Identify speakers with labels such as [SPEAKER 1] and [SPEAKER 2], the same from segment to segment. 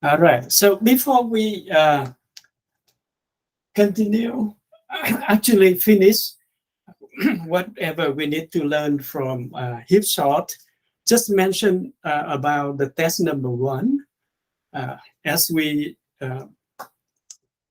[SPEAKER 1] All right. So before we continue, actually finish whatever we need to learn from HipShot, just mention about the test number one. As we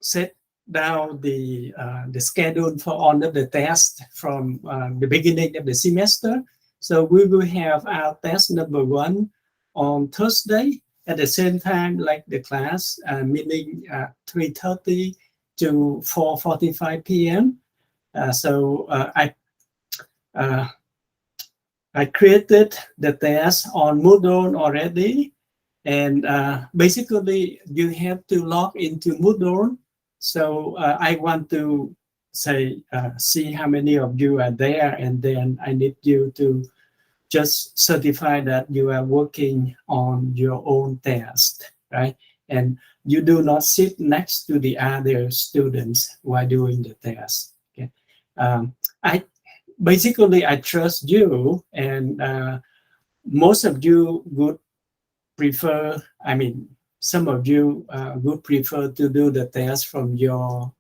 [SPEAKER 1] set down the schedule for all of the tests from the beginning of the semester. So we will have our test number one on Thursday at the same time like the class, meaning 3:30 to 4:45 p.m. Uh, I created the test on Moodle already, and basically you have to log into Moodle. So I want to say see how many of you are there, and then I need you to just certify that you are working on your own test, right? And you do not sit next to the other students while doing the test. Okay. I basically I trust you, and most of you would prefer. I mean, some of you would prefer to do the test from your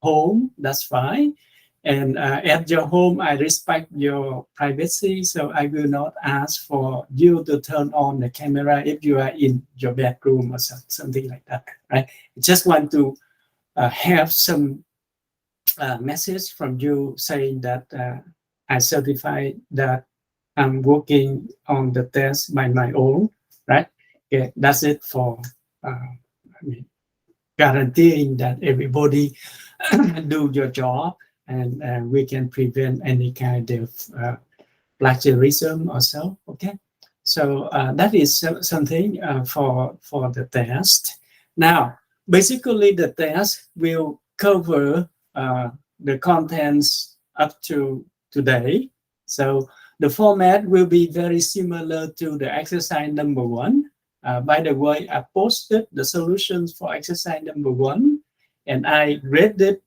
[SPEAKER 1] home. That's fine. And at your home, I respect your privacy, so I will not ask for you to turn on the camera if you are in your bedroom or something like that, right? I just want to have some message from you saying that I certify that I'm working on the test by my own, right? Okay, that's it for I mean, guaranteeing that everybody do your job, and we can prevent any kind of plagiarism or so. Okay, so that is something for the test. Now, basically, the test will cover the contents up to today. So the format will be very similar to the exercise number one. By the way, I posted the solutions for exercise number one, and I read it,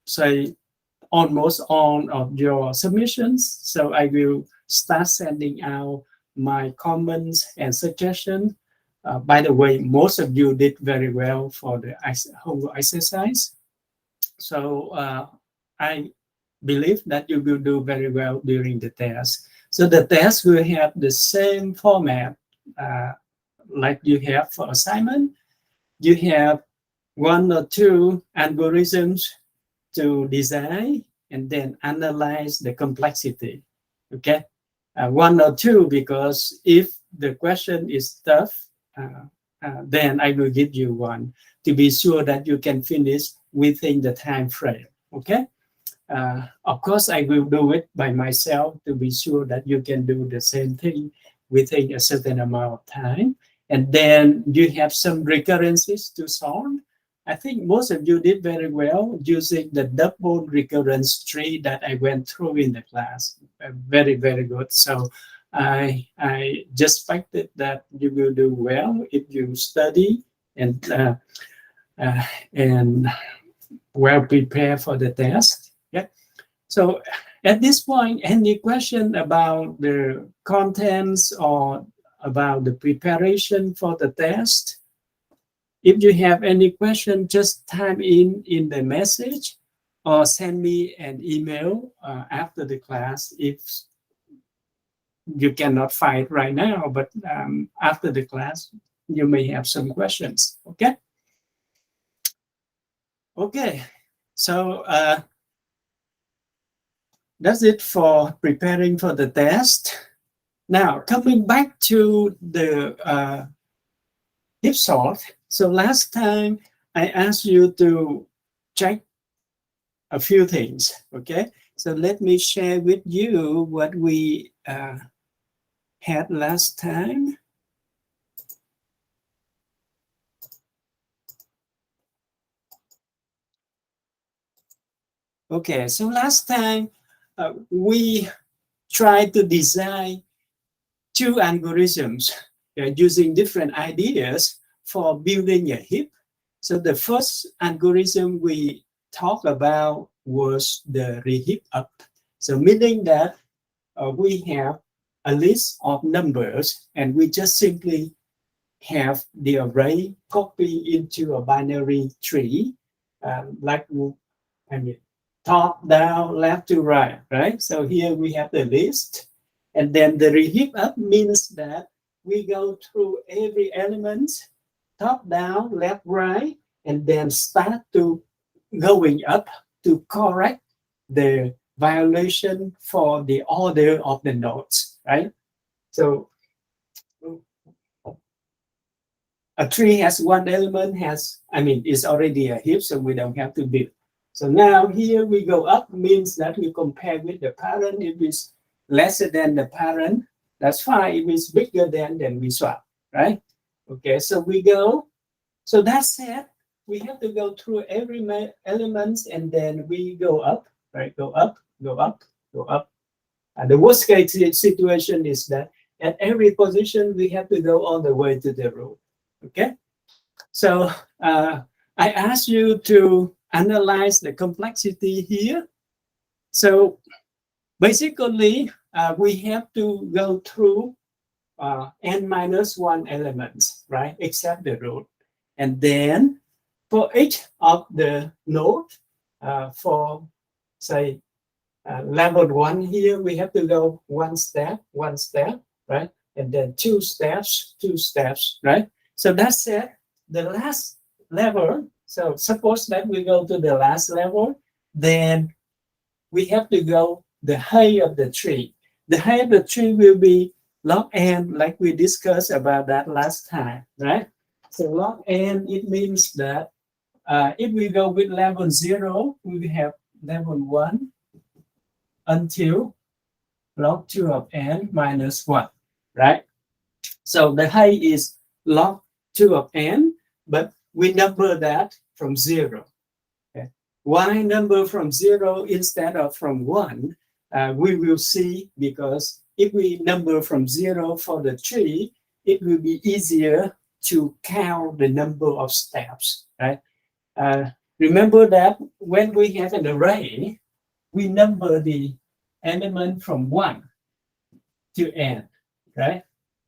[SPEAKER 1] say, almost all of your submissions. So I will start sending out my comments and suggestions. By the way, most of you did very well for the homework exercise. So I believe that you will do very well during the test. So the test will have the same format uh, like you have for assignment. You have one or two algorithms to design and then analyze the complexity. Okay, one or two, because if the question is tough, then I will give you one to be sure that you can finish within the time frame. Okay. Of course, I will do it by myself to be sure that you can do the same thing within a certain amount of time. And then you have some recurrences to solve. I think most of you did very well using the double recurrence tree that I went through in the class. Very, very good. So I just expected that you will do well if you study and uh, and well prepared for the test. Yeah. So at this point, any question about the contents or about the preparation for the test? If you have any question, just type in the message or send me an email after the class if you cannot find right now, but after the class, you may have some questions. Okay? Okay. So that's it for preparing for the test. Now, coming back to the HipSort. So last time I asked you to check a few things, okay? So let me share with you what we had last time. Okay, so last time we tried to design two algorithms using different ideas for building a heap. So the first algorithm we talked about was the reheap up. So meaning that we have a list of numbers and we just simply have the array copy into a binary tree, like I mean top down, left to right, right? So here we have the list, and then the reheap up means that we go through every element, top down, left, right, and then start to going up to correct the violation for the order of the nodes, right? So a tree has one element is already a heap, so we don't have to build. So now here we go up means that we compare with the parent. If it's lesser than the parent, that's fine. If it's bigger than, then we swap, right? Okay, so we go. So that's it. We have to go through every elements and then we go up, right? Go up, go up, go up. And the worst case situation is that at every position, we have to go all the way to the root. Okay, so I asked you to analyze the complexity here. So basically, we have to go through n-1 elements, right, except the root. And then for each of the node, for say level 1 here, we have to go one step, right? And then two steps, right? So that's it. The last level, so suppose that we go to the last level, then we have to go the height of the tree. The height of the tree will be log n, like we discussed about that last time, right? So log n, it means that if we go with level 0, we have level 1 until log 2 of n minus 1, right? So the height is log 2 of n, but we number that from 0. Okay. Why number from 0 instead of from 1? We will see, because if we number from 0 for the tree, it will be easier to count the number of steps, right? Remember that when we have an array, we number the element from 1 to n, right?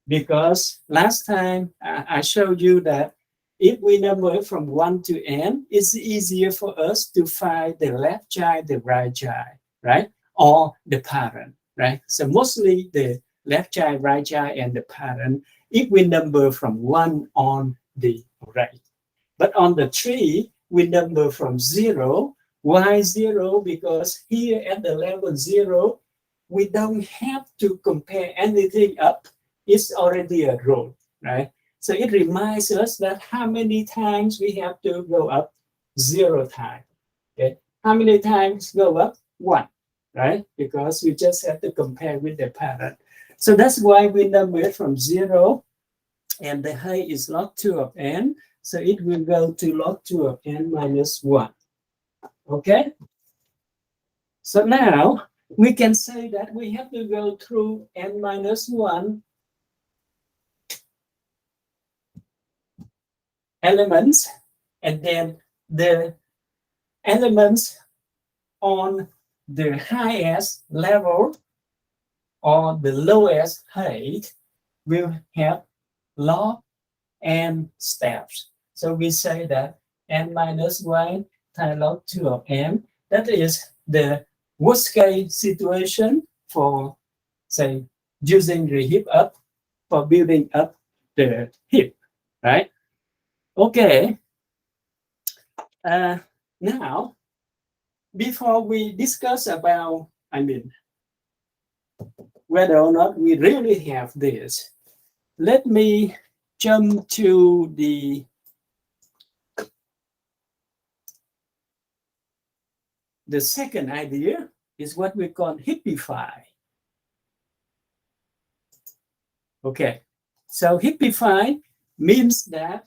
[SPEAKER 1] Because last time I showed you that if we number from 1 to n, it's easier for us to find the left child, the right child, right? Or the parent, right? So mostly the left child, right child, and the parent, if we number from 1 on the array. But on the tree, we number from 0. Why 0? Because here at the level 0, we don't have to compare anything up. It's already a row, right? So it reminds us that how many times we have to go up? 0 times. Okay. How many times go up? 1, right? Because we just have to compare with the parent. So that's why we number from 0, and the height is log 2 of n. So it will go to log 2 of n minus 1. Okay? So now we can say that we have to go through n minus 1 elements, and then the elements on the highest level or the lowest height will have log n steps. So we say that n minus 1 times log 2 of n, that is the worst case situation for, say, using the heap up for building up the heap, right? Okay. Now, before we discuss about, whether or not we really have this, let me jump to the second idea, is what we call heapify. Okay, so heapify means that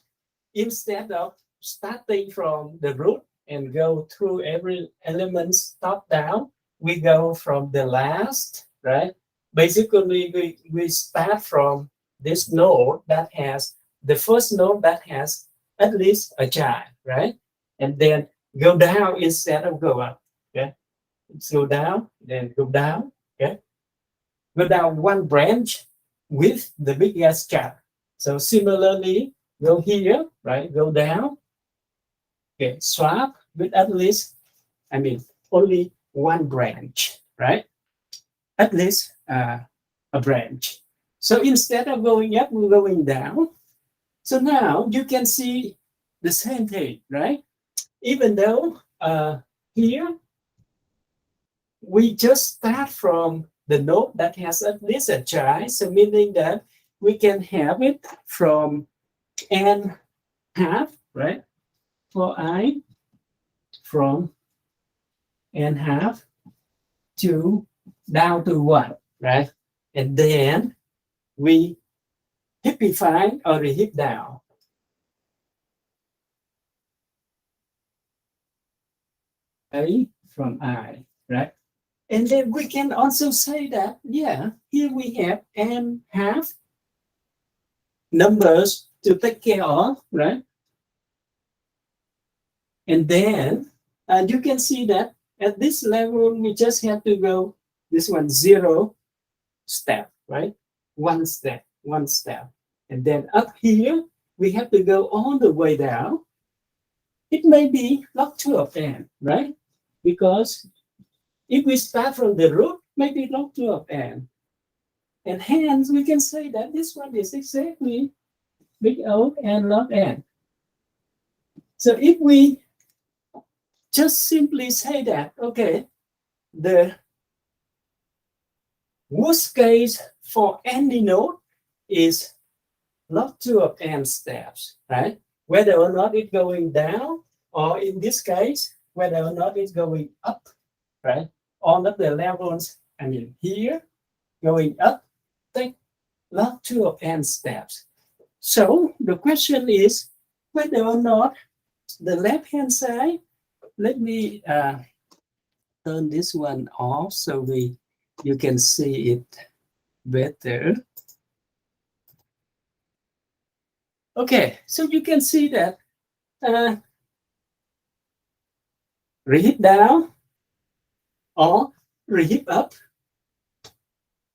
[SPEAKER 1] instead of starting from the root and go through every element top down, we go from the last, right? Basically, we start from this node that has, the first node that has at least a child, right? And then go down instead of go up, okay? Go down, then go down, okay? Go down one branch with the biggest child, So similarly, go here, right? Go down. Okay, swap with at least, only one branch, right? At least a branch. So instead of going up, we're going down. So now you can see the same thing, right? Even though here we just start from the node that has at least a child, so meaning that we can have it from n half, right? For I from n half to down to 1, right? And then we hippify or hip down. A from I, right? And then we can also say that, yeah, here we have n half numbers to take care of, right? And then you can see that at this level, we just have to go this one 0 step, right? One step, one step. And then up here, we have to go all the way down. It may be log 2 of n, right? Because if we start from the root, maybe log 2 of n. And hence, we can say that this one is exactly big O and log n. So if we just simply say that, okay, the worst case for any node is log 2 of n steps, right? Whether or not it's going down, or in this case, whether or not it's going up, right? All of the levels, here, going up, take log 2 of n steps. So the question is whether or not the left-hand side, let me turn this one off so you can see it better. Okay, so you can see that reheat down or reheat up.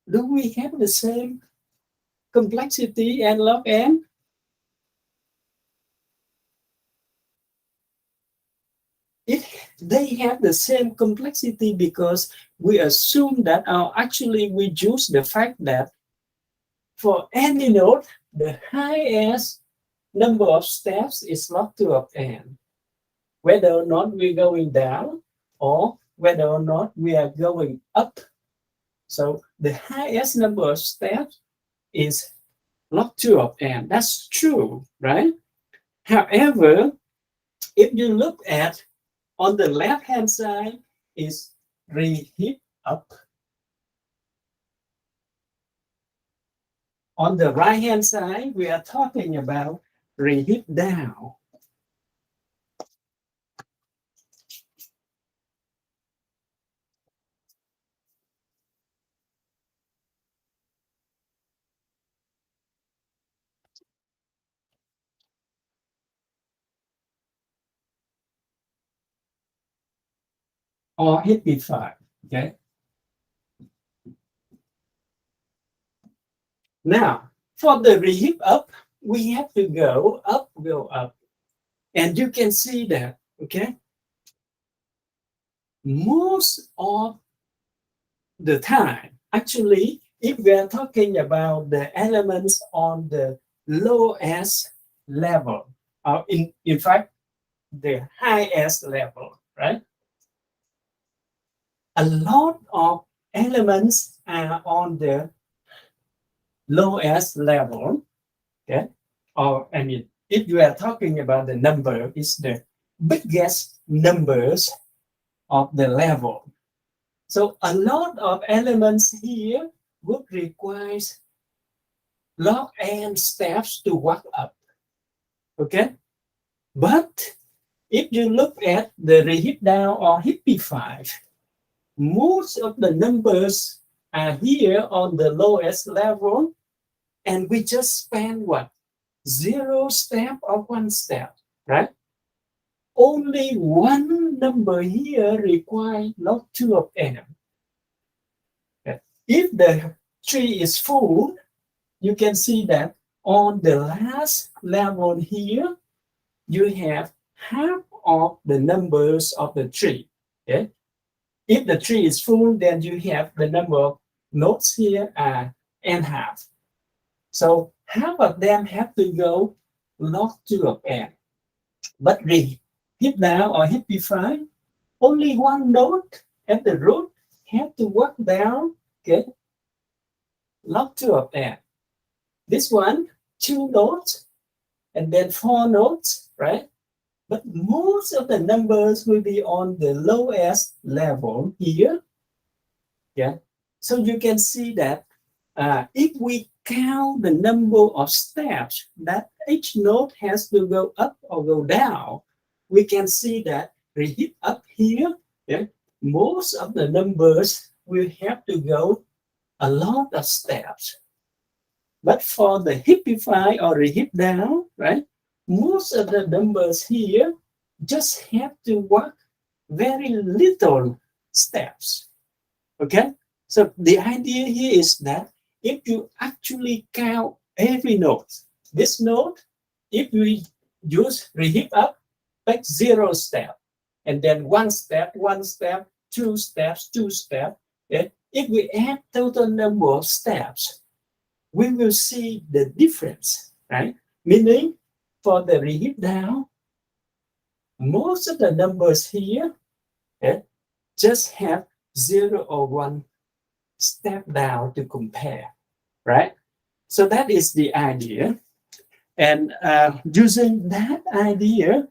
[SPEAKER 1] Do we have the same complexity and log n? They have the same complexity because we assume that actually we use the fact that for any node, the highest number of steps is log 2 of n. Whether or not we're going down or whether or not we are going up. So the highest number of steps is log 2 of n. That's true, right? However, if you look at on the left-hand side is reheat up. On the right-hand side, we are talking about reheat down. Or hippify, okay? Now, for the reheat up, we have to go up. And you can see that, okay? Most of the time, actually, if we are talking about the elements on the lowest level, or in fact, the highest level, right? A lot of elements are on the lowest level, okay? Or, if you are talking about the number, it's the biggest numbers of the level. So a lot of elements here would require log n steps to walk up, okay? But if you look at the reheat down or hippify, most of the numbers are here on the lowest level, and we just spend what? 0 step or 1 step, right? Only one number here requires log 2 of n. If the tree is full, you can see that on the last level here, you have half of the numbers of the tree. Okay? If the tree is full, then you have the number of nodes here are n half. So half of them have to go log 2 of n. But hip down or hippify, only one node at the root have to work down, okay, log 2 of n. This one, 2 nodes, and then 4 nodes, right? But most of the numbers will be on the lowest level here. Yeah. So you can see that if we count the number of steps that each node has to go up or go down, we can see that reheat up here, yeah, most of the numbers will have to go a lot of steps. But for the hippify or reheat down, right, most of the numbers here just have to work very little steps. Okay? So the idea here is that if you actually count every node, this node, if we use reheat up, take 0 step, and then 1 step, 1 step, 2 steps, 2 steps. Okay? If we add total number of steps, we will see the difference, right? Meaning for the reheat down, most of the numbers here just have 0 or 1 step down to compare, right? So that is the idea. And using that idea,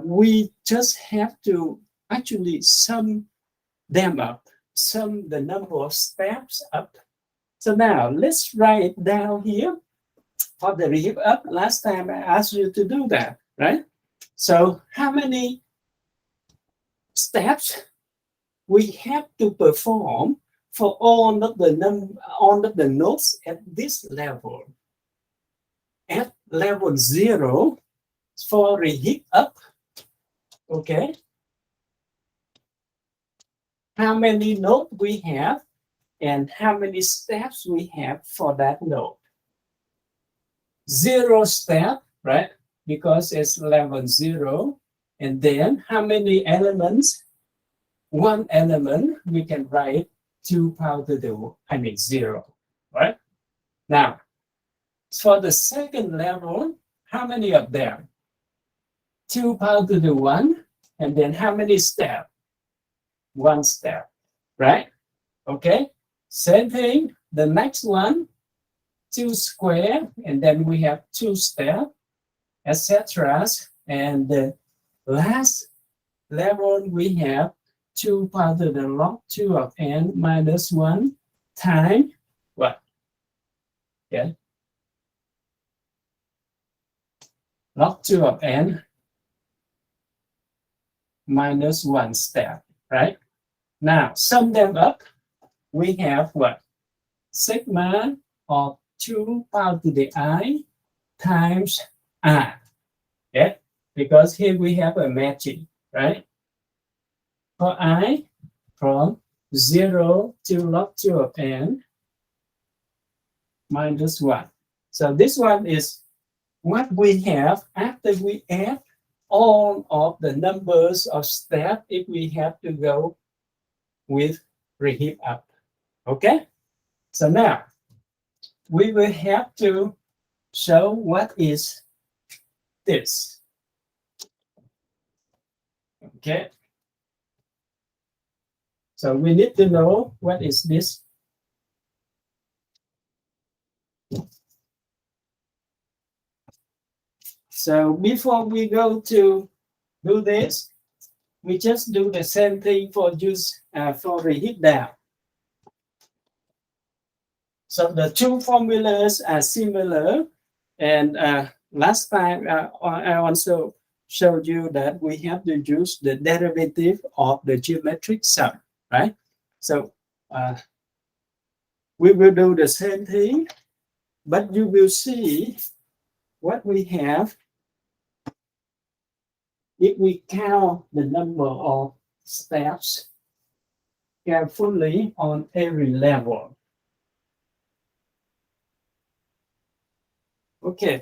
[SPEAKER 1] we just have to actually sum them up, sum the number of steps up. So now let's write it down here for the reheat up. Last time I asked you to do that, right? So how many steps we have to perform for all of the nodes at this level? At level 0 for reheat up, okay? How many nodes we have and how many steps we have for that node? 0 step, right? Because it's level 0. And then how many elements? 1 element, we can write 2 power to the 0, right? Now, for the second level, how many of them? 2 power to the 1, and then how many steps? 1 step, right? Okay, same thing, the next one, 2 square, and then we have 2 steps, etc. And the last level, we have 2 power to the log 2 of n minus 1 times what? Okay. Log 2 of n minus 1 step, right? Now, sum them up. We have what? Sigma of 2 power to the I times R. Yeah? Because here we have a matching, right? For I, from 0 to log 2 of n minus 1. So this one is what we have after we add all of the numbers of steps if we have to go with reheat up. Okay? So now we will have to show what is this. Okay? So we need to know what is this. So before we go to do this, we just do the same thing for reheat down. So the two formulas are similar, and last time I also showed you that we have to use the derivative of the geometric sum, right? So we will do the same thing, but you will see what we have if we count the number of steps carefully on every level. Okay.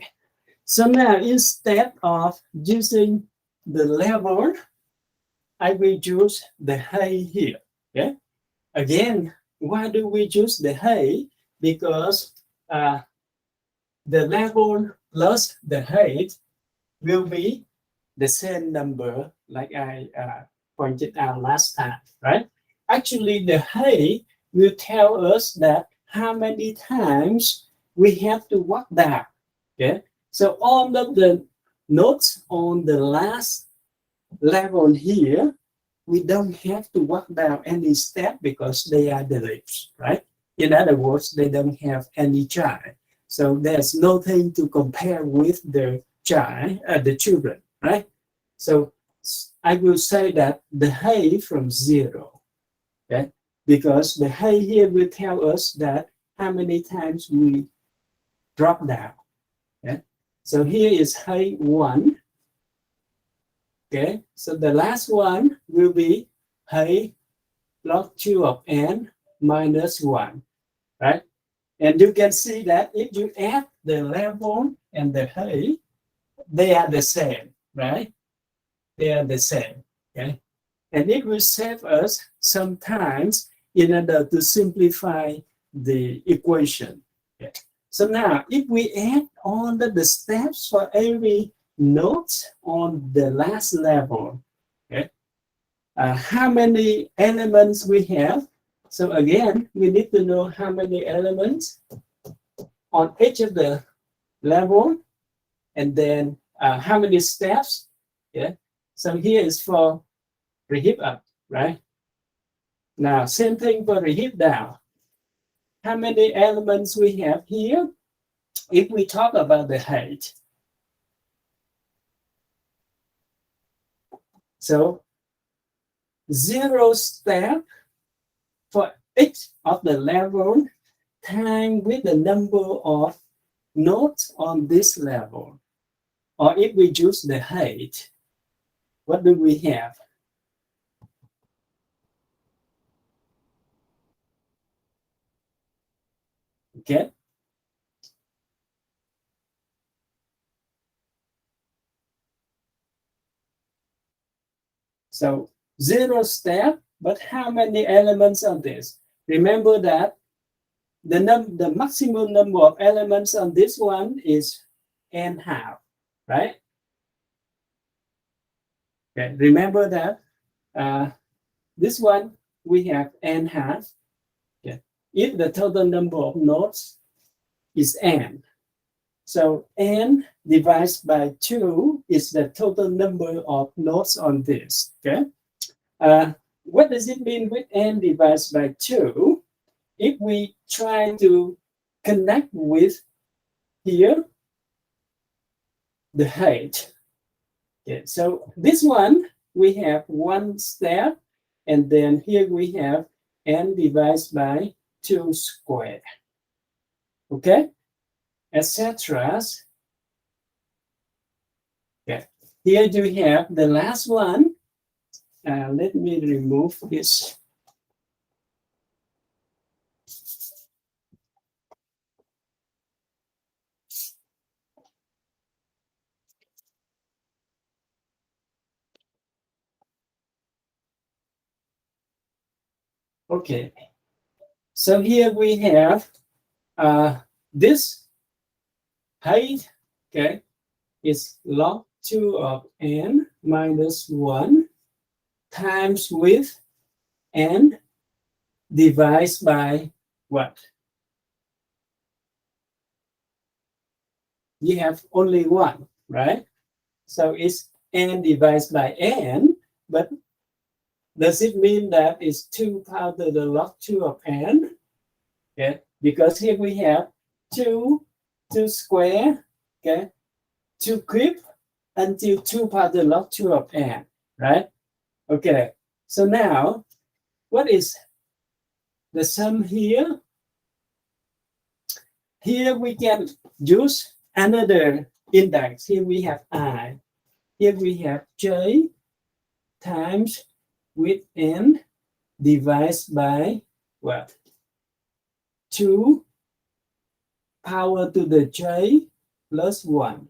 [SPEAKER 1] So now instead of using the level, I will use the height here. Okay. Again, why do we use the height? Because the level plus the height will be the same number like I pointed out last time, right? Actually, the height will tell us that how many times we have to walk down. Okay, so all of the notes on the last level here, we don't have to walk down any step because they are the leaves, right? In other words, they don't have any child. So there's nothing to compare with the child, the children, right? So I will say that the height from 0, okay? Because the height here will tell us that how many times we drop down, okay? So here is height 1, okay? So the last one will be height log 2 of n minus 1, right? And you can see that if you add the level and the height, they are the same, right? They are the same, okay? And it will save us sometimes in order to simplify the equation. Okay. So now, if we add all the steps for every note on the last level, okay, how many elements we have? So again, we need to know how many elements on each of the level, and then how many steps. Yeah. So here is for reheat up, right? Now, same thing for reheat down. How many elements we have here? If we talk about the height, so 0 step for each of the level time with the number of nodes on this level. Or if we use the height, what do we have? Okay. So 0 step, but how many elements on this? Remember that the maximum number of elements on this one is n half, right? Okay, remember that this one we have n half. Okay. If the total number of nodes is n, so n divided by 2 is the total number of nodes on this. Okay. What does it mean with n divided by 2? If we try to connect with here the height. Okay, so this one we have 1 step, and then here we have n divided by 2 squared. Okay, etc. Okay, here you have the last one. Let me remove this. Okay, so here we have this height, okay, is log 2 of n minus 1 times with n divided by what? You have only 1, right? So it's n divided by n, but does it mean that it's 2 power to the log 2 of n? Okay, because here we have 2 square, okay, 2 cube until 2 power to the log 2 of n, right? Okay, so now what is the sum here? Here we can use another index. Here we have I. Here we have j times with n divided by what? 2 power to the j plus 1,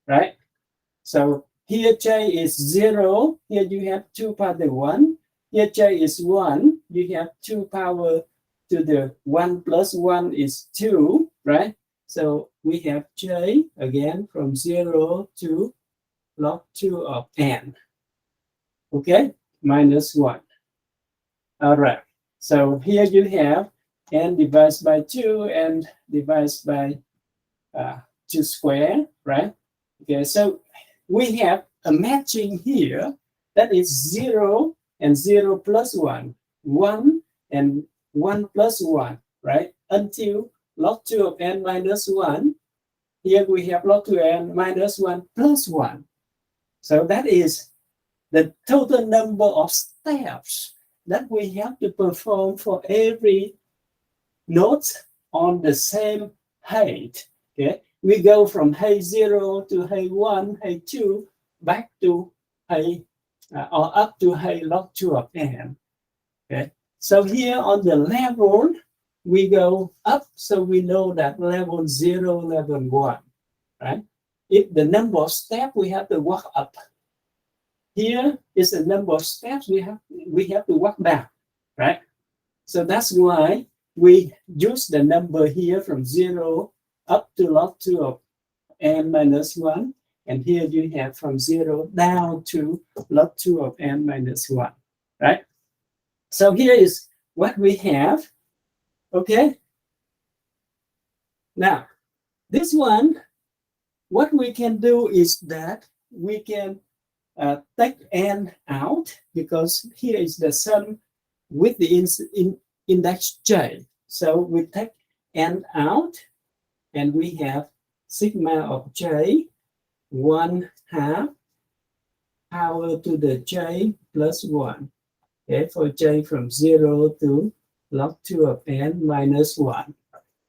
[SPEAKER 1] right? So here j is 0, here you have 2 power to the 1, here j is 1, you have 2 power to the 1 plus 1 is 2, right? So we have j again from 0 to log 2 of n, okay, minus 1. All right, so here you have n divided by 2 and divided by 2 square, right? Okay, so we have a matching here that is 0 and 0 plus 1, 1 and 1 plus 1, right? Until log 2 of n minus 1. Here we have log 2 n minus 1 plus 1. So that is the total number of steps that we have to perform for every node on the same height. Okay, we go from height 0 to height 1, height 2, back to height or up to height log 2 of n. Okay, so here on the level, we go up, so we know that level 0, level 1, right? If the number of steps, we have to walk up. Here is the number of steps we have to walk down, right? So that's why we use the number here from 0 up to log 2 of n minus 1. And here you have from 0 down to log 2 of n minus 1, right? So here is what we have, okay? Now, this one, what we can do is that we can take n out, because here is the sum with the index j. So we take n out, and we have sigma of j 1/2 power to the j plus 1. Okay, for j from 0 to log 2 of n minus 1.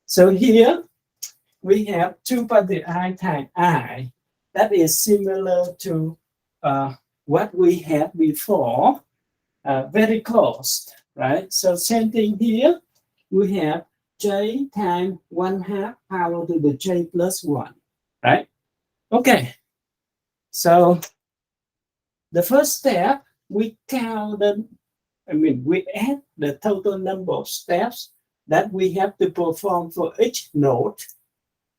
[SPEAKER 1] So here we have 2 power to the I times I. That is similar to what we had before, very close, right? So same thing here, we have j times 1/2 power to the j plus 1, right? Okay, so the first step, we counted, we add the total number of steps that we have to perform for each node,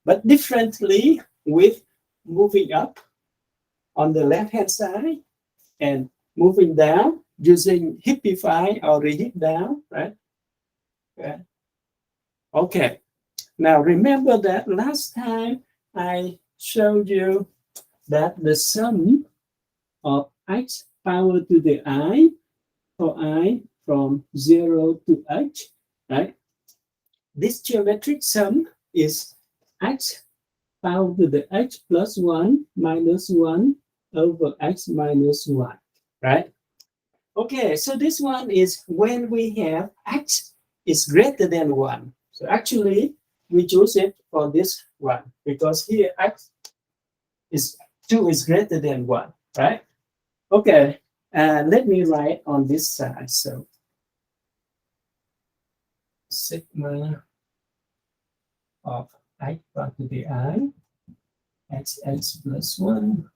[SPEAKER 1] but differently with moving up on the left-hand side and moving down using hippify or reheat down, right? Okay. Now remember that last time I showed you that the sum of x power to the I for I from 0 to h, right? This geometric sum is x power to the h plus 1 minus 1 over x minus 1, right? Okay, so this one is when we have x is greater than 1. So actually, we choose it for this one, because here x is 2 is greater than 1, right? Okay, let me write on this side. So sigma of x power to the I, x plus 1,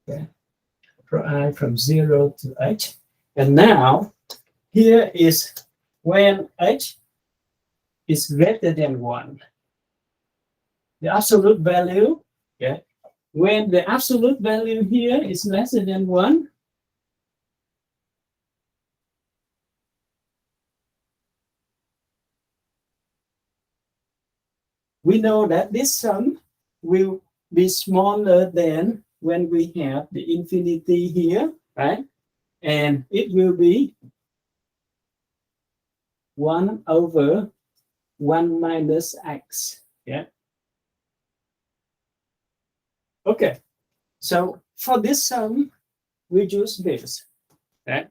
[SPEAKER 1] okay, for I from 0 to h. And now, here is when h is greater than 1. The absolute value, okay, when the absolute value here is less than 1, we know that this sum will be smaller than when we have the infinity here, right? And it will be 1 over 1 minus x, yeah? Okay, so for this sum, we use this, right?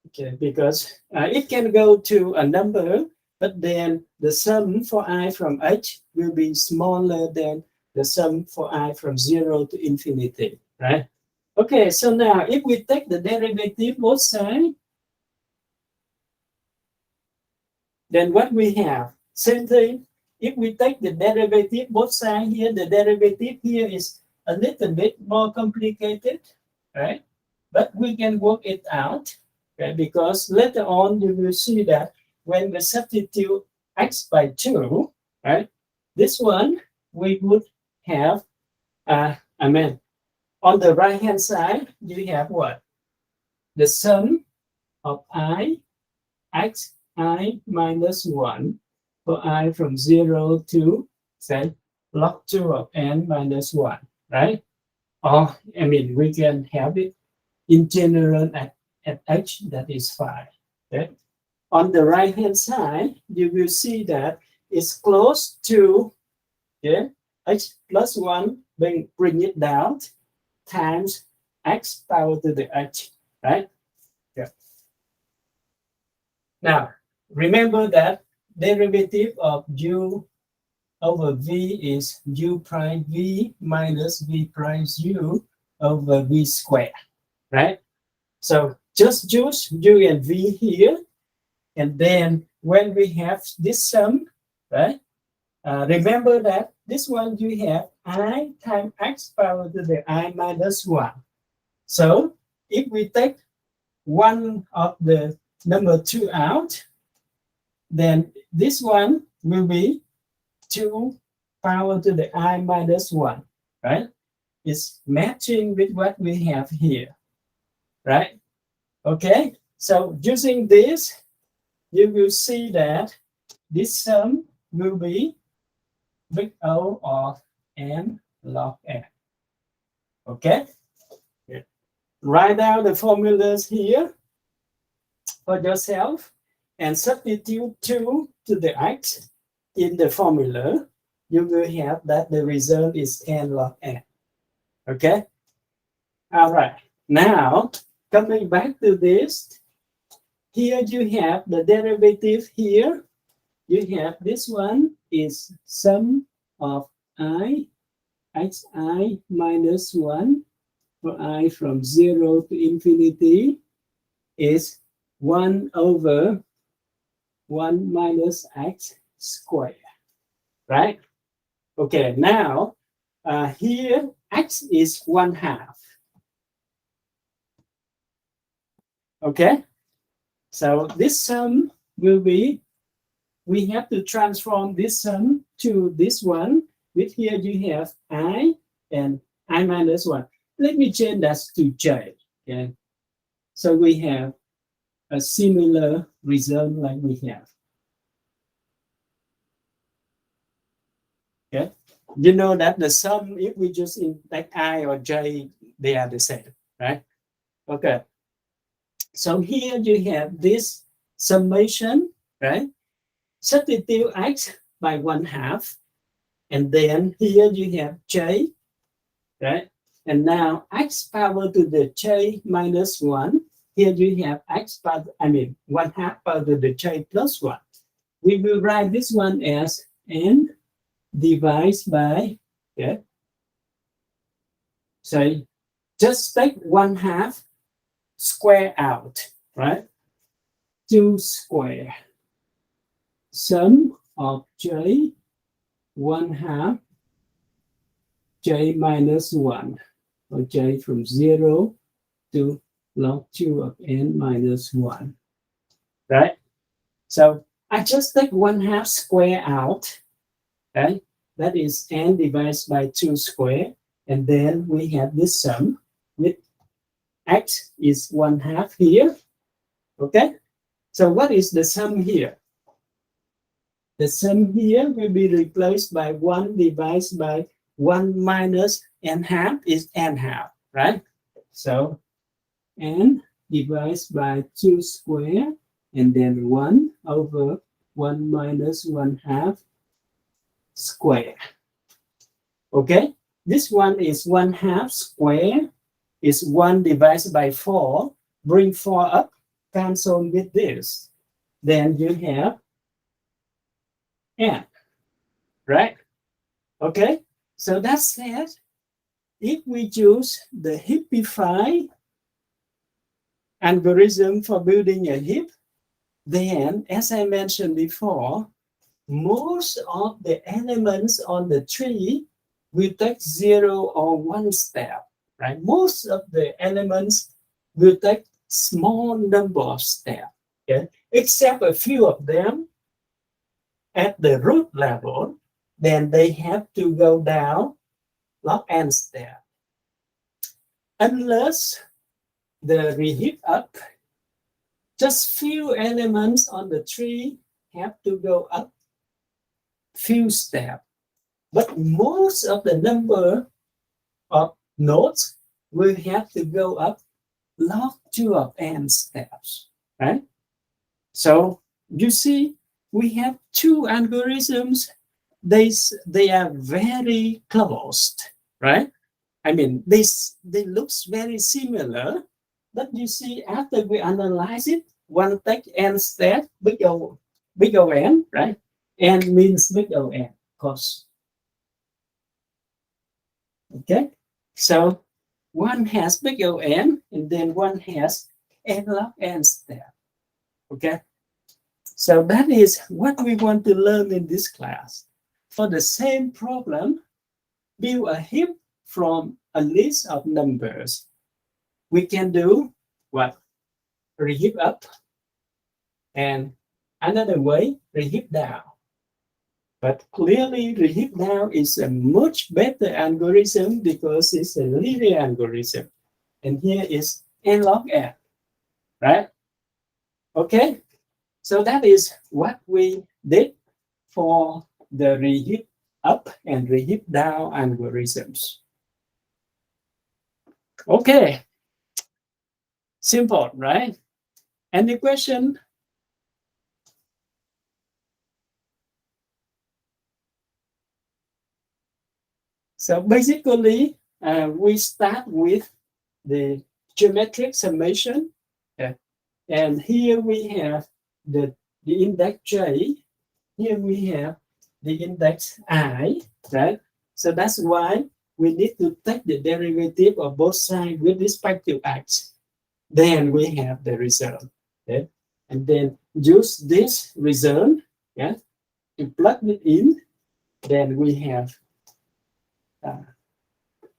[SPEAKER 1] Okay, because it can go to a number, but then the sum for I from h will be smaller than the sum for I from 0 to infinity, right? Okay, so now if we take the derivative both sides, then what we have, same thing, if we take the derivative, both sides here, the derivative here is a little bit more complicated, right? But we can work it out, okay? Because later on you will see that when we substitute x by 2, right? This one we would have, on the right hand side, you have what? The sum of I, x, I minus 1 for I from 0 to, say, log 2 of n minus 1, right? Or, we can have it in general at h, that is 5. Okay? On the right hand side, you will see that it's close to, yeah, x plus 1, bring it down, times x power to the h, right? Yeah. Now, remember that derivative of u over v is u prime v minus v prime u over v squared, right? So just use u and v here, and then when we have this sum, right? Remember that this one you have I times x power to the I minus 1. So if we take one of the number 2 out, then this one will be 2 power to the I minus 1, right? It's matching with what we have here, right? Okay, so using this, you will see that this sum will be big O of n log n. Okay? Write down the formulas here for yourself and substitute 2 to the x in the formula. You will have that the result is n log n. Okay? All right. Now, coming back to this, here you have the derivative here. You have this one is sum of I, xi minus 1 for I from 0 to infinity is 1 over 1 minus x squared, right? Okay, now here x is 1/2. Okay, so this sum will be, we have to transform this sum to this one, with here you have I and I minus 1. Let me change that to j. Okay, so we have a similar result like we have. Okay, you know that the sum, if we just like I or j, they are the same, right? Okay, so here you have this summation, right? Substitute x by 1/2, and then here you have j, right? And now x power to the j minus 1. Here you have x power, 1/2 power to the j plus 1. We will write this one as n divided by, yeah. So just take 1/2 square out, right? 2 square. Sum of j 1/2 j minus 1, or j from 0 to log 2 of n minus 1, right? So I just take 1/2 square out, right? That is n divided by 2 square, and then we have this sum with x is 1/2 here, okay? So what is the sum here? The sum here will be replaced by 1 divided by 1 minus n/2 is n/2, right? So n divided by 2 square, and then 1 over 1 minus 1/2 square. Okay, this one is 1/2 square, is 1 divided by 4. Bring 4 up, cancel with this. Then you have n, right? Okay, so that said, if we choose the Heapify algorithm for building a heap, then, as I mentioned before, most of the elements on the tree will take 0 or 1 step, right? Most of the elements will take small number of steps, okay? Except a few of them at the root level, then they have to go down log n step. Unless the reheat up, just few elements on the tree have to go up few steps. But most of the number of nodes will have to go up log 2 of n steps, right? So you see, we have two algorithms. They are very close, right? I mean, they looks very similar, but you see, after we analyze it, one take n step, big O n, right? N means big O n, course. Okay, so one has big O n, and then one has n log n step. Okay, so that is what we want to learn in this class. For the same problem, build a heap from a list of numbers. We can do what? Reheap up, and another way, reheap down. But clearly, reheap down is a much better algorithm because it's a linear algorithm. And here is n log n, right? Okay, so that is what we did for the reheap up and reheap down algorithms. Okay, simple, right? Any question? So basically, we start with the geometric summation. Okay. And here we have the index j. Here we have the index I, right? So that's why we need to take the derivative of both sides with respect to x. Then we have the result. Okay? And then use this result, yeah, to plug it in. Then we have uh,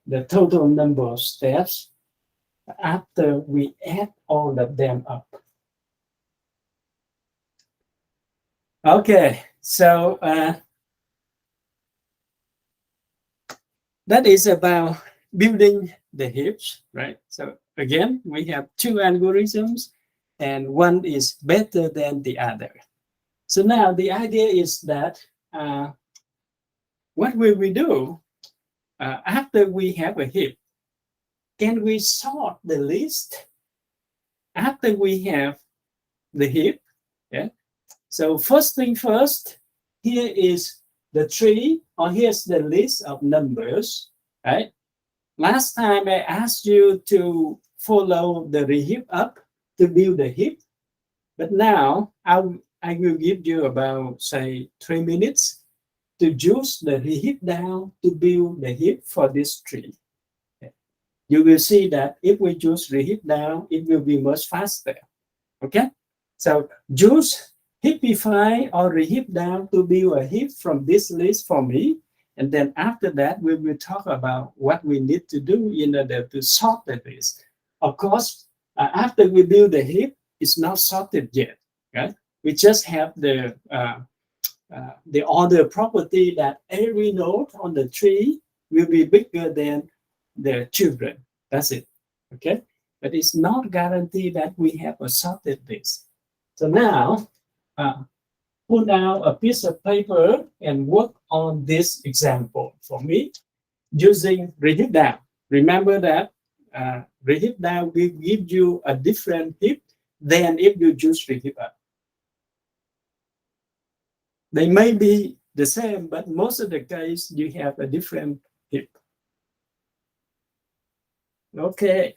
[SPEAKER 1] the total number of steps after we add all of them up. Okay, so that is about building the heaps, right? So again, we have two algorithms and one is better than the other. So now the idea is that what will we do after we have a heap? Can we sort the list after we have the heap? Yeah. So first thing first, here is the tree, or here's the list of numbers, right? Last time I asked you to follow the reheap up to build the heap, but now I will give you about, say, 3 minutes to use the reheap down to build the heap for this tree. You will see that if we use reheap down, it will be much faster. Okay, so use heapify or reheap down to build a heap from this list for me. And then after that, we will talk about what we need to do in order to sort the list. Of course, after we build the heap, it's not sorted yet. Right? We just have the order property that every node on the tree will be bigger than the children. That's it. Okay, but it's not guaranteed that we have a sorted list. So now, pull down a piece of paper and work on this example for me using reheap down. Remember that reheap down will give you a different heap than if you use reheap up. They may be the same, but most of the case you have a different heap. Okay.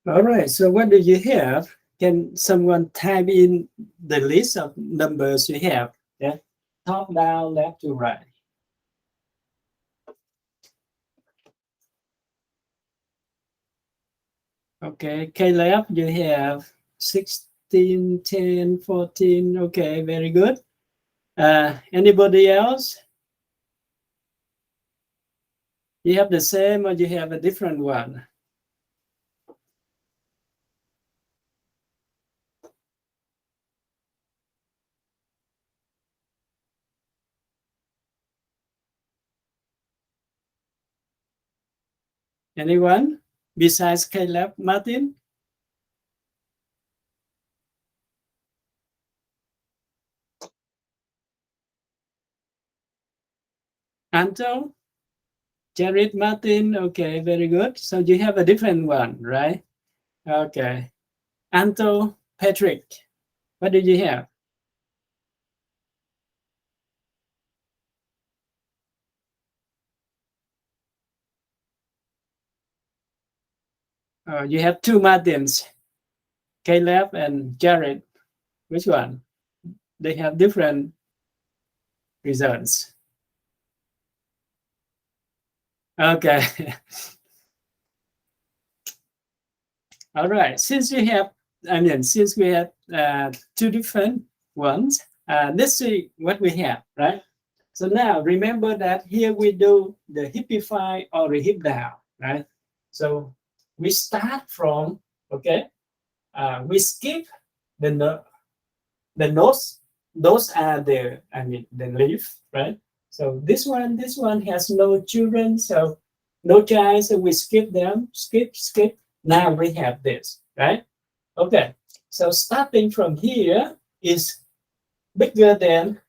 [SPEAKER 1] All right, so what do you have? Can someone type in the list of numbers you have? Yeah, top down, left to right. Okay, Caleb, you have 16, 10, 14. Okay, very good. Anybody else? You have the same or you have a different one? Anyone besides Caleb, Martin? Anto? Jared, Martin? Okay, very good. So you have a different one, right? Okay. Anto, Patrick, what did you have? You have two Martins, Caleb and Jared. Which one? They have different results. Okay. All right. Since we have two different ones, let's see what we have, right? So now remember that here we do the hipify or the hip down, right? So we start from, okay, we skip the the notes. Those are the leaf, right? So this one has no children, so no child, so we skip them, skip. Now we have this, right? Okay, so starting from here is bigger than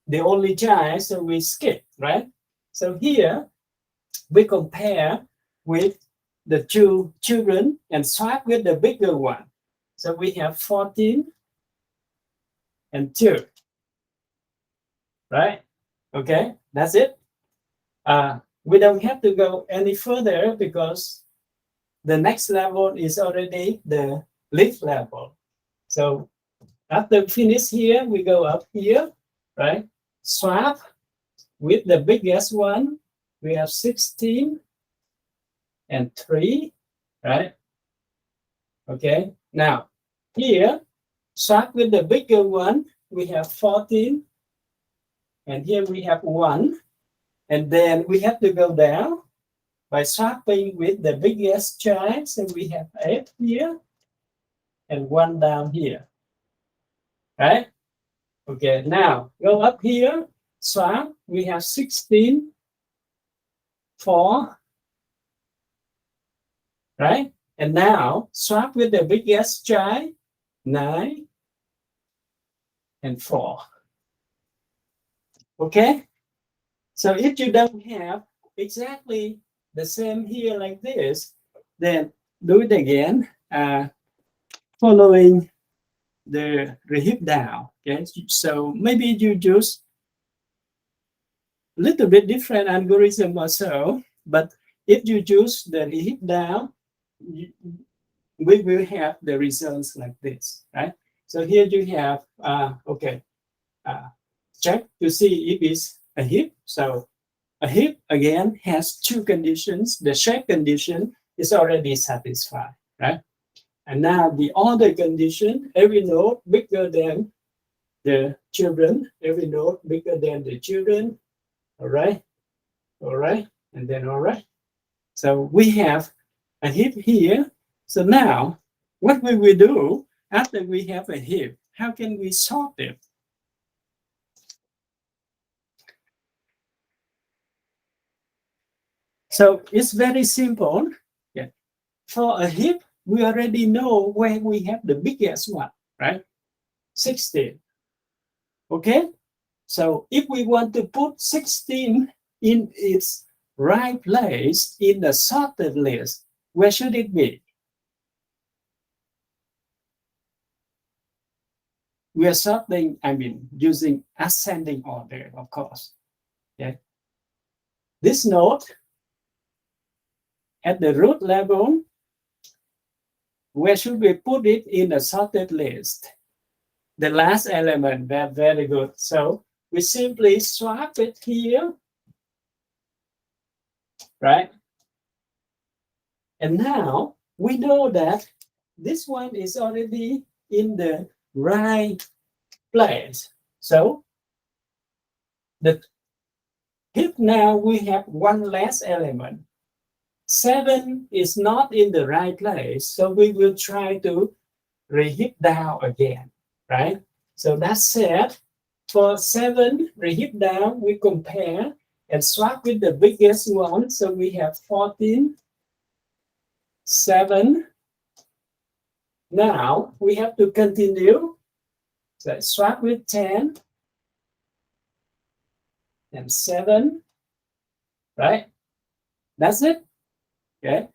[SPEAKER 1] the only child, so we skip, right? So here we compare with the two children and swap with the bigger one. So we have 14 and 2, right? Okay, that's it. We don't have to go any further because the next level is already the leaf level. So after finish here, we go up here, right? Swap with the biggest one. We have 16 and 3, right? Okay, now here, swap with the bigger one. We have 14, and here we have 1. And then we have to go down by swapping with the biggest child. So we have 8 here and 1 down here, right? Okay, now go up here, swap. We have 16, 4, right? And now swap with the biggest child, 9 and 4. Okay? So if you don't have exactly the same here like this, then do it again, following the hip down. Okay, so maybe you use a little bit different algorithm or so, but if you use the hip down, we will have the results like this, right? So here you have, check to see if it's a hip. So a hip again has two conditions. The shape condition is already satisfied, right? And now the other condition, every node bigger than the children, every node bigger than the children, all right, and then all right. So we have a hip here. So now what will we do after we have a hip? How can we sort it? So it's very simple. Yeah. For a hip, we already know where we have the biggest one, right? 16. Okay? So if we want to put 16 in its right place in the sorted list, where should it be? We are sorting, using ascending order, of course. Okay? This node at the root level where should we put it in a sorted list? The last element. That's very good. So we simply swap it here, right? And now we know that this one is already in the right place. So the heap now we have one less element. 7 is not in the right place, so we will try to reheap down again, right? So that's said, for 7 reheap down, we compare and swap with the biggest one. So we have 14, 7. Now we have to continue. So swap with 10 and 7, right? That's it. Okay.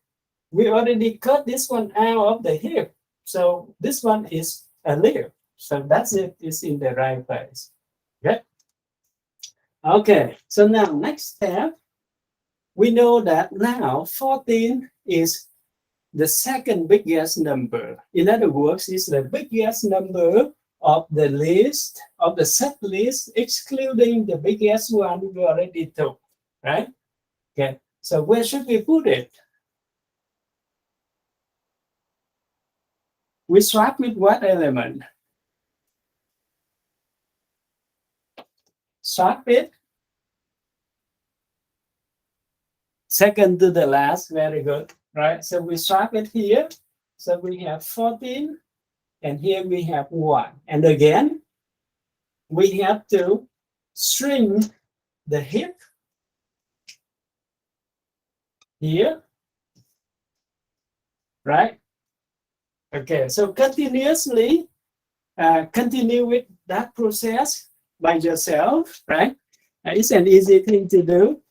[SPEAKER 1] We already cut this one out of the heap. So this one is a leaf. So that's it. It's in the right place. Okay. Okay. So now next step, we know that now 14 is the second biggest number. In other words, it's the biggest number of the list, of the set list, excluding the biggest one we already took, right? Okay. So where should we put it? We swap with what element? Swap it. Second to the last, very good, right? So we swap it here. So we have 14, and here we have 1. And again, we have to string the heap here, right? Okay, so continuously continue with that process by yourself, right? It's an easy thing to do,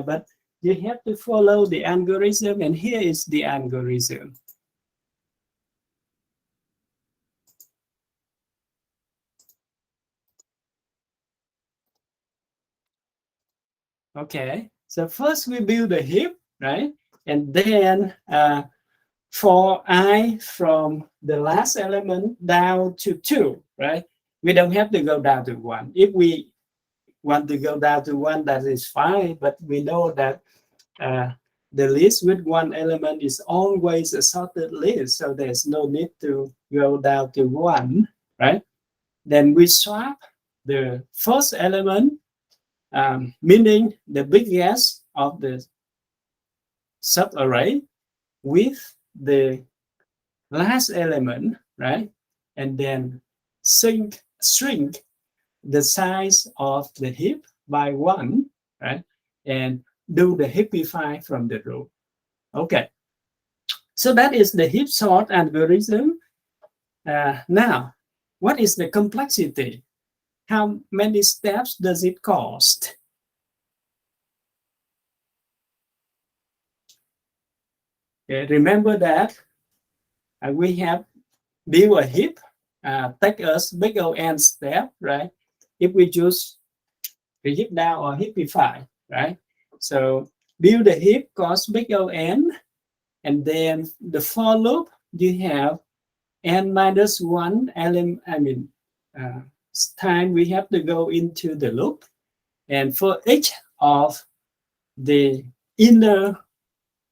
[SPEAKER 1] but you have to follow the algorithm, and here is the algorithm. Okay, so first we build a heap, right? And then for I from the last element down to 2, right? We don't have to go down to 1. If we want to go down to 1, that is fine, but we know that the list with one element is always a sorted list, so there's no need to go down to 1, right? Then we swap the first element, meaning the biggest of the subarray, with the last element, right? And then shrink the size of the heap by 1, right? And do the heapify from the root. Okay. So that is the heap sort algorithm. Now, what is the complexity? How many steps does it cost? Okay, remember that we have build a heap, take us big O(n) step, right? If we choose the heap down or heapify, right? So build a heap costs big O(n), and then the for loop you have n minus 1 element. Time we have to go into the loop, and for each of the inner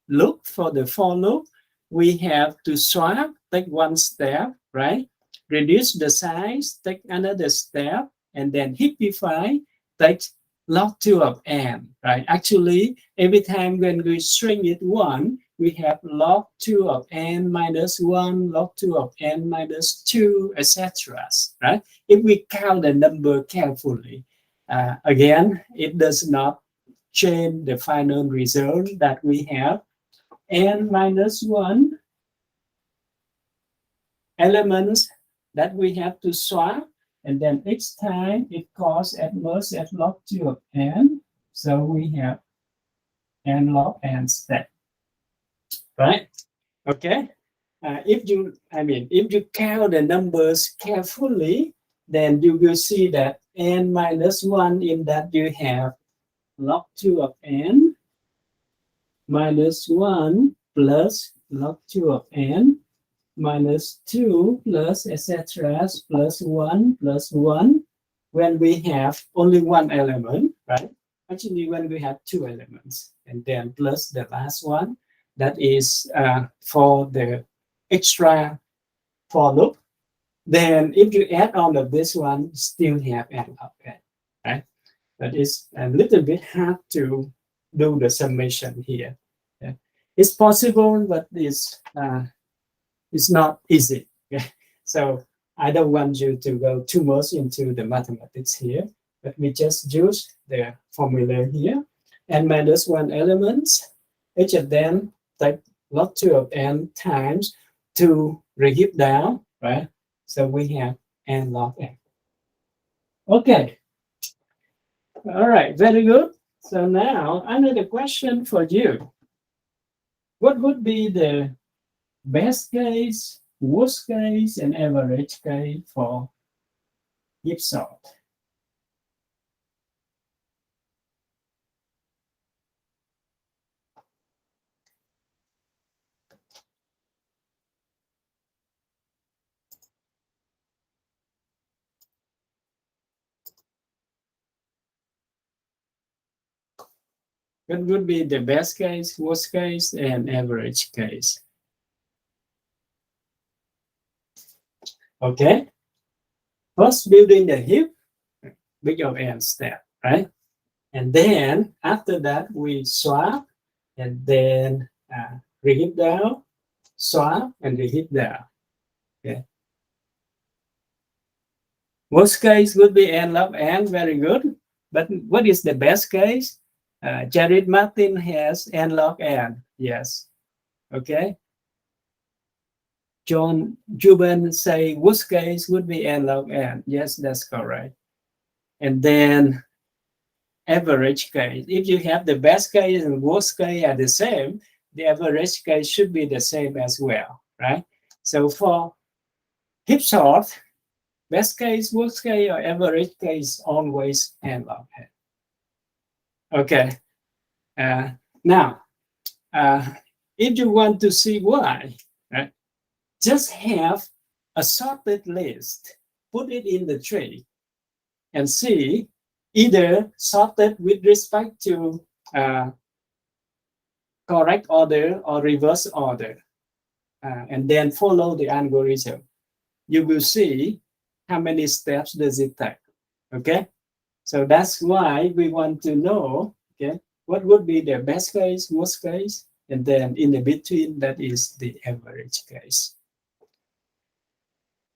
[SPEAKER 1] loop, for the for loop, we have to swap, take one step, right? Reduce the size, take another step, and then heapify, take log 2 of n, right? Actually, every time when we string it 1, we have log 2 of n minus 1, log 2 of n minus 2, etc., right? If we count the number carefully, again, it does not change the final result that we have. N minus 1 elements that we have to swap, and then each time it costs at most at log 2 of n. So we have n log n step, right? Okay. If you count the numbers carefully, then you will see that n minus 1 in that you have log 2 of n minus 1 plus log 2 of n minus 2 plus etc. plus 1 plus 1 when we have only one element, right? Actually, when we have two elements, and then plus the last one, that is for the extra for loop. Then if you add all of this one, still have n of n, right? But it's a little bit hard to do the summation here. Yeah. It's possible, but it's not easy. Okay? So I don't want you to go too much into the mathematics here, but we just use the formula here. N minus 1 elements, each of them take log 2 of n times 2 reheat down, right? So we have n log n. Okay. All right, very good. So now another question for you. What would be the best case, worst case, and average case for heap sort? What would be the best case, worst case, and average case? Okay. First, building the heap, big of n step, right? And then after that, we swap and then reheat down, swap and reheat down. Okay. Worst case would be n log n, very good. But what is the best case? Jared Martin has n log n, yes. Okay. John Juben say worst case would be n log n. Yes, that's correct. And then average case. If you have the best case and worst case are the same, the average case should be the same as well, right? So for heap sort, best case, worst case, or average case always n log n. Okay. Now, if you want to see why, right, just have a sorted list, put it in the tree, and see either sorted with respect to correct order or reverse order, and then follow the algorithm. You will see how many steps does it take. Okay, so that's why we want to know. Okay, what would be the best case, worst case, and then in the between, that is the average case.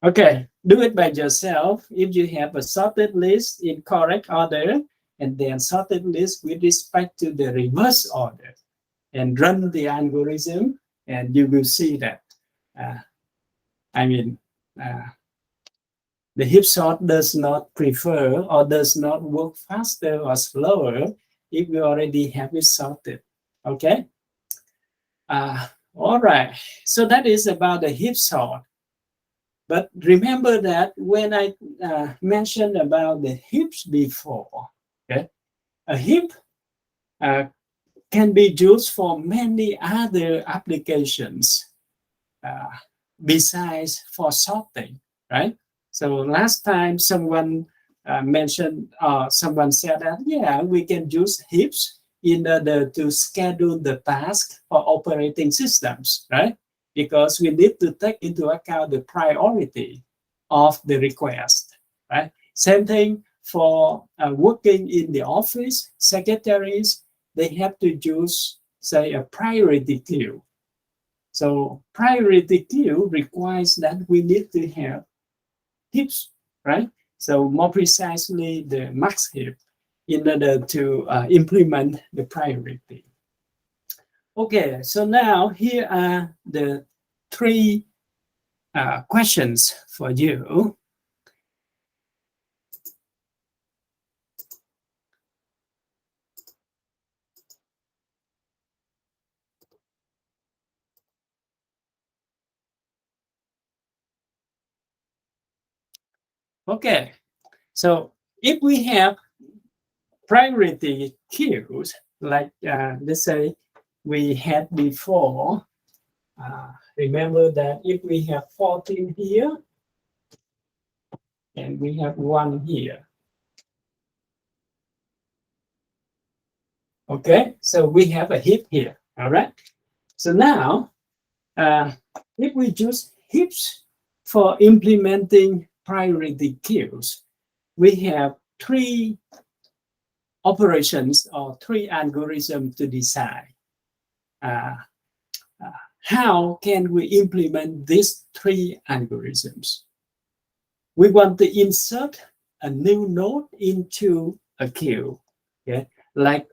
[SPEAKER 1] Okay, do it by yourself. If you have a sorted list in correct order, and then sorted list with respect to the reverse order, and run the algorithm, and you will see that. The heap sort does not prefer or does not work faster or slower if you already have it sorted. Okay. All right. So that is about the heap sort. But remember that when I mentioned about the heaps before, okay, a heap can be used for many other applications besides for sorting, right? So last time someone mentioned, someone said that, yeah, we can use heaps in order to schedule the task for operating systems, right? Because we need to take into account the priority of the request, right? Same thing for working in the office, secretaries, they have to use, say, a priority queue. So priority queue requires that we need to have heaps, right? So more precisely, the max heap in order to implement the priority. Okay, so now here are the three questions for you. Okay, so if we have priority queues, like let's say we had before, Remember that if we have 14 here and we have 1 here. Okay, so we have a heap here. All right. So now, if we choose heaps for implementing priority queues, we have 3 operations or 3 algorithms to decide. How can we implement these 3 algorithms? We want to insert a new node into a queue. Okay, like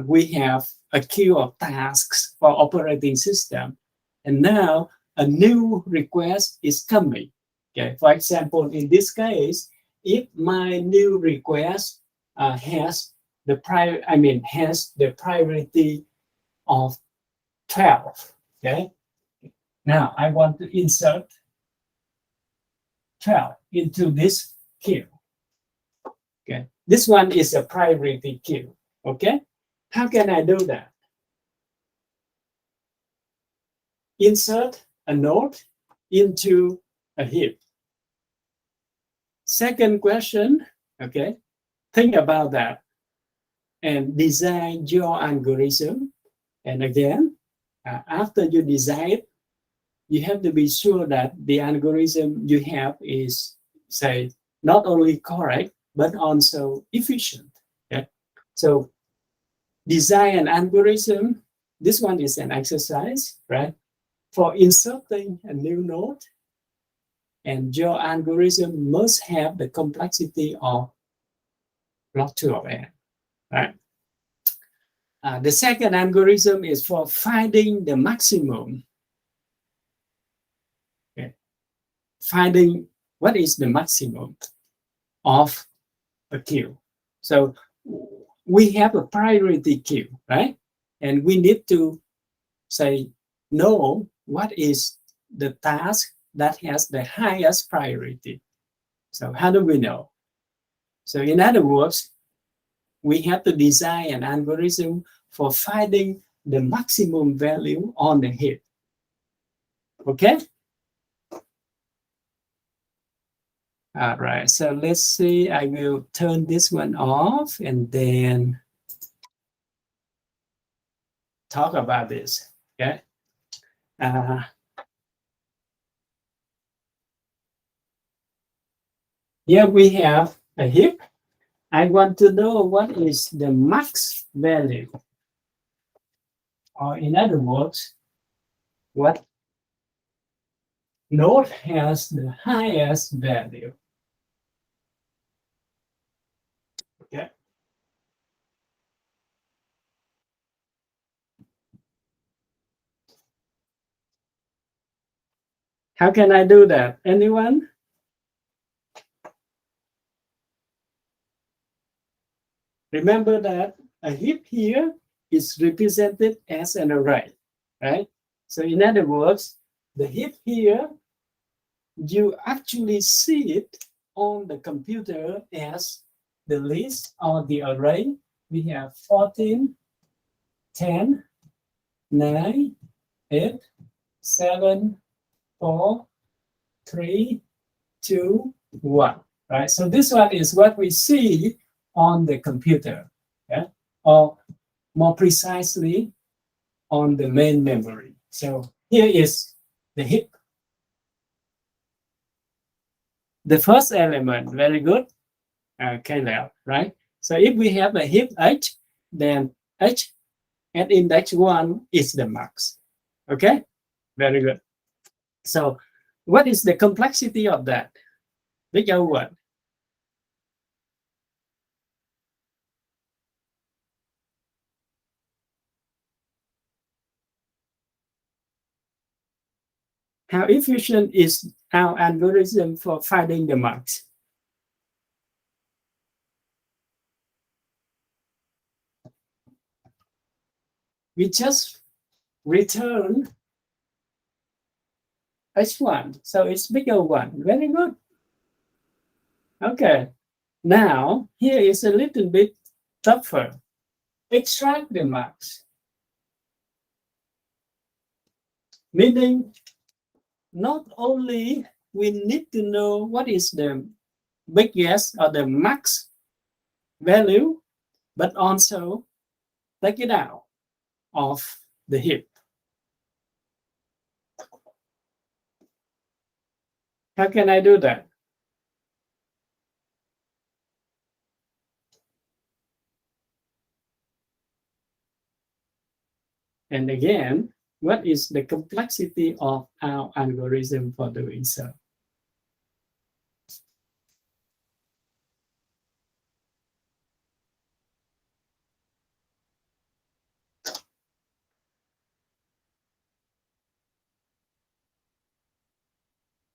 [SPEAKER 1] we have a queue of tasks for operating system, and now a new request is coming. Okay, for example, in this case, if my new request has the priority of 12. Okay, now I want to insert 12 into this queue. Okay, this one is a priority queue. Okay, how can I do that? Insert a node into a heap. Second question, okay, think about that and design your algorithm. And again, after you design it, you have to be sure that the algorithm you have is, say, not only correct, but also efficient. Okay? So design an algorithm. This one is an exercise, right? For inserting a new node. And your algorithm must have the complexity of log 2 of n, right? The second algorithm is for finding the maximum. Okay. Finding what is the maximum of a queue. So we have a priority queue, right? And we need to say, know what is the task that has the highest priority. So how do we know? So in other words, we have to design an algorithm for finding the maximum value on the heap. Okay? All right, so let's see, I will turn this one off and then talk about this, okay? Here we have a heap. I want to know what is the max value. Or in other words, what node has the highest value. Okay. How can I do that? Anyone? Remember that a heap here is represented as an array, right? So in other words, the heap here, you actually see it on the computer as the list or the array. We have 14, 10, 9, 8, 7, 4, 3, 2, 1, right? So this one is what we see on the computer, yeah? Or more precisely, on the main memory. So here is the heap. The first element, very good, Caleb, right? So if we have a heap H, then H at index 1 is the max. Okay, very good. So what is the complexity of that? Big O one. How efficient is our algorithm for finding the max? We just return H1, so it's bigger one. Very good. Okay, now here is a little bit tougher. Extract the max. Meaning, not only we need to know what is the biggest or the max value, but also take it out of the heap. How can I do that? And again, what is the complexity of our algorithm for doing so?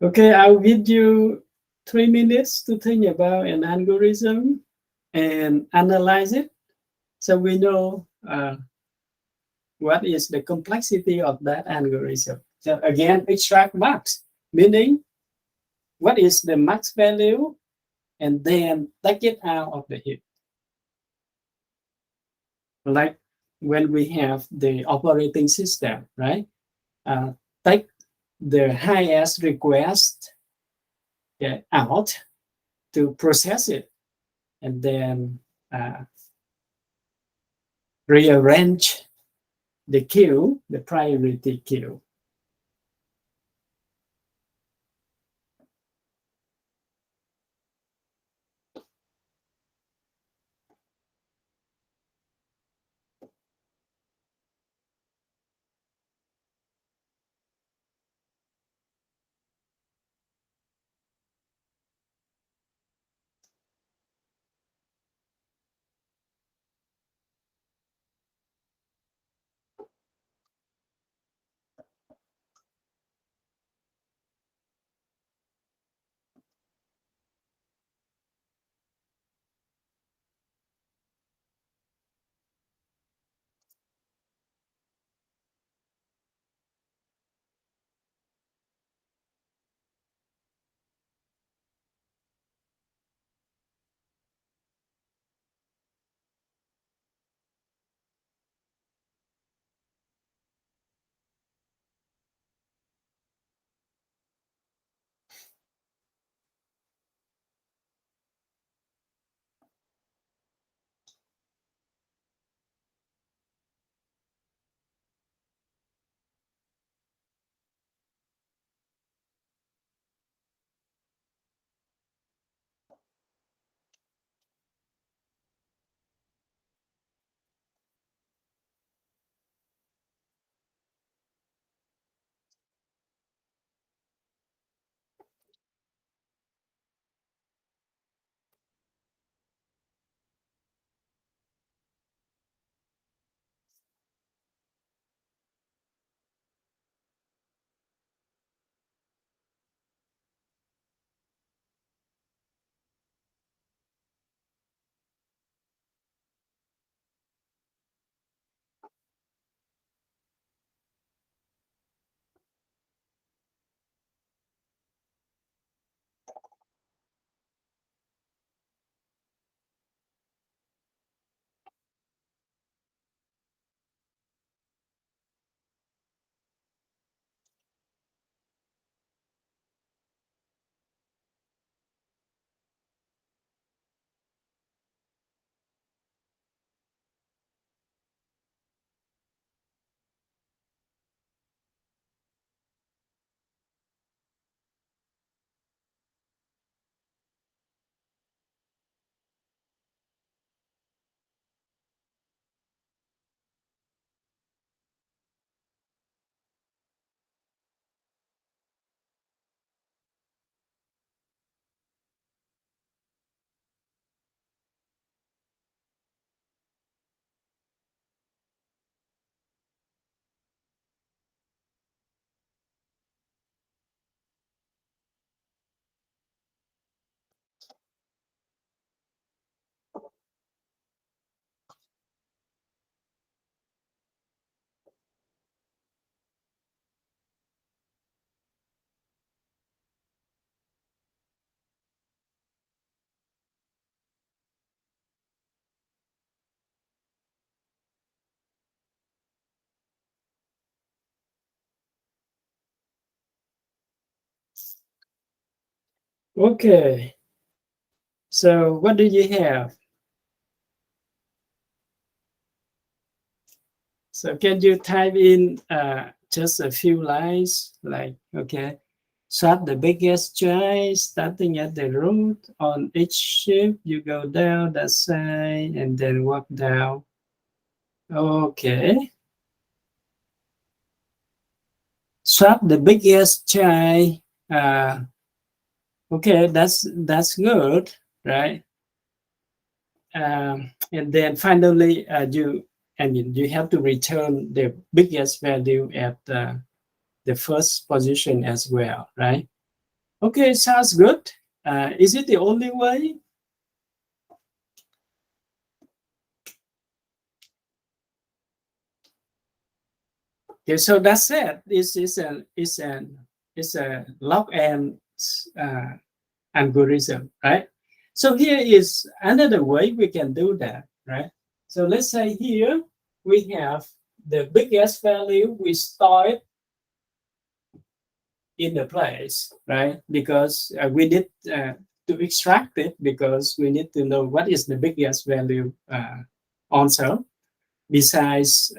[SPEAKER 1] Okay, I'll give you 3 minutes to think about an algorithm and analyze it so we know what is the complexity of that algorithm. So again, extract max, meaning what is the max value and then take it out of the heap. Like when we have the operating system, right? Take the highest request out to process it and then rearrange the queue, the priority queue. Okay. So what do you have? So can you type in just a few lines like, okay, sort the biggest choice starting at the root on each shift, you go down that side and then walk down. Okay. Swap the biggest child. Okay, that's good, right? And then finally, you have to return the biggest value at the first position as well, right? Okay, sounds good. Is it the only way? Okay, so that's it. This is a log n algorithm, right? So here is another way we can do that, right? So let's say here we have the biggest value, we store it in the place, right? Because we need to extract it because we need to know what is the biggest value also besides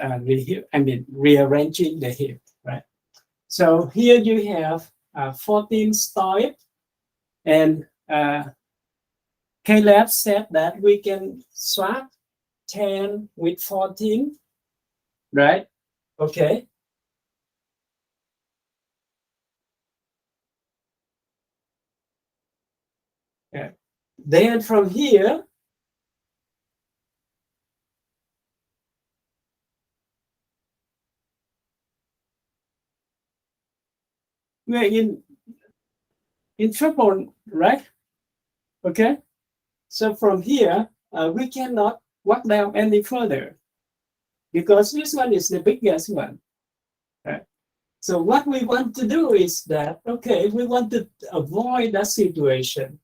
[SPEAKER 1] rearranging the heap, right? So here you have 14 stored, and Caleb said that we can swap 10 with 14, right? Okay. Yeah. Then from here, we're in triple, right? Okay. So from here, we cannot walk down any further because this one is the biggest one, right? So what we want to do is that, okay, we want to avoid that situation.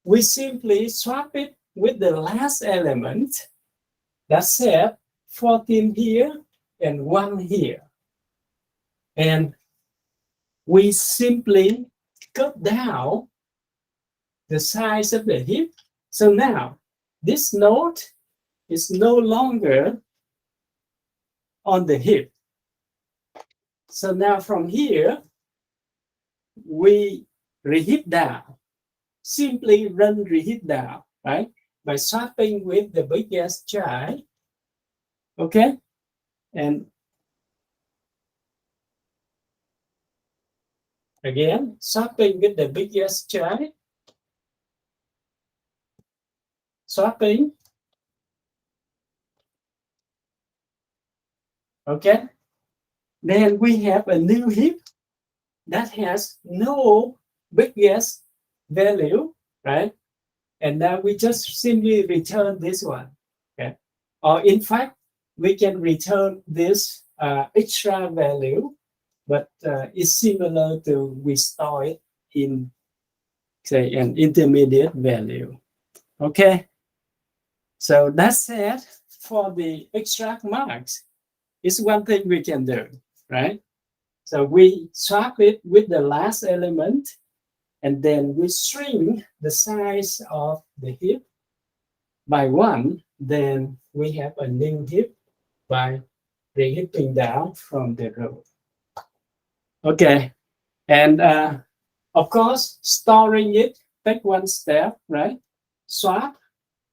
[SPEAKER 1] We simply swap it with the last element. That's it, 14 here and 1 here. And we simply cut down the size of the heap. So now this node is no longer on the heap. So now from here, we reheat down, simply run reheat down, right? By swapping with the biggest child, okay? And again, swapping with the biggest child, swapping, okay? Then we have a new heap that has no biggest value, right? And now we just simply return this one, okay? Or in fact, we can return this extra value, but it's similar to we store it in, say, an intermediate value, okay? So that's it for the extract marks. It's one thing we can do, right? So we swap it with the last element, and then we shrink the size of the heap by 1. Then we have a new heap by reheaping down from the row. Okay, and of course, storing it, take one step, right? Swap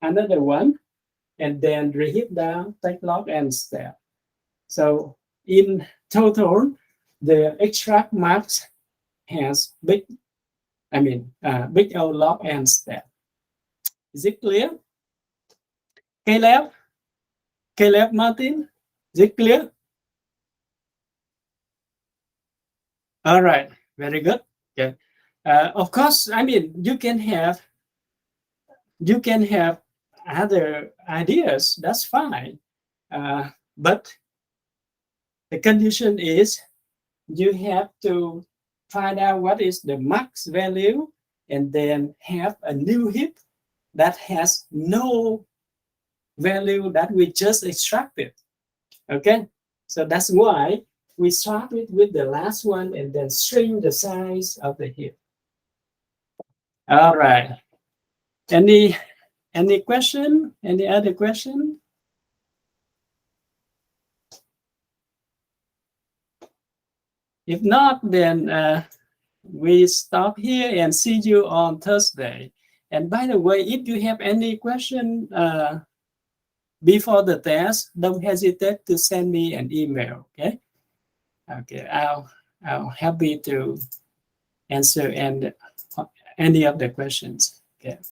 [SPEAKER 1] another one, and then reheap down, take log n step. So in total, the extract maps has big O log n step. Is it clear? Caleb? Caleb Martin? Is it clear? All right, very good. Okay. Of course, you can have other ideas. That's fine. But the condition is you have to find out what is the max value and then have a new heap that has no value that we just extracted. Okay, so that's why we start with the last one and then shrink the size of the hip. All right. Any question? Any other question? If not, then we stop here and see you on Thursday. And by the way, if you have any question before the test, don't hesitate to send me an email. Okay. Okay. I'll happy to answer any of the questions. Okay.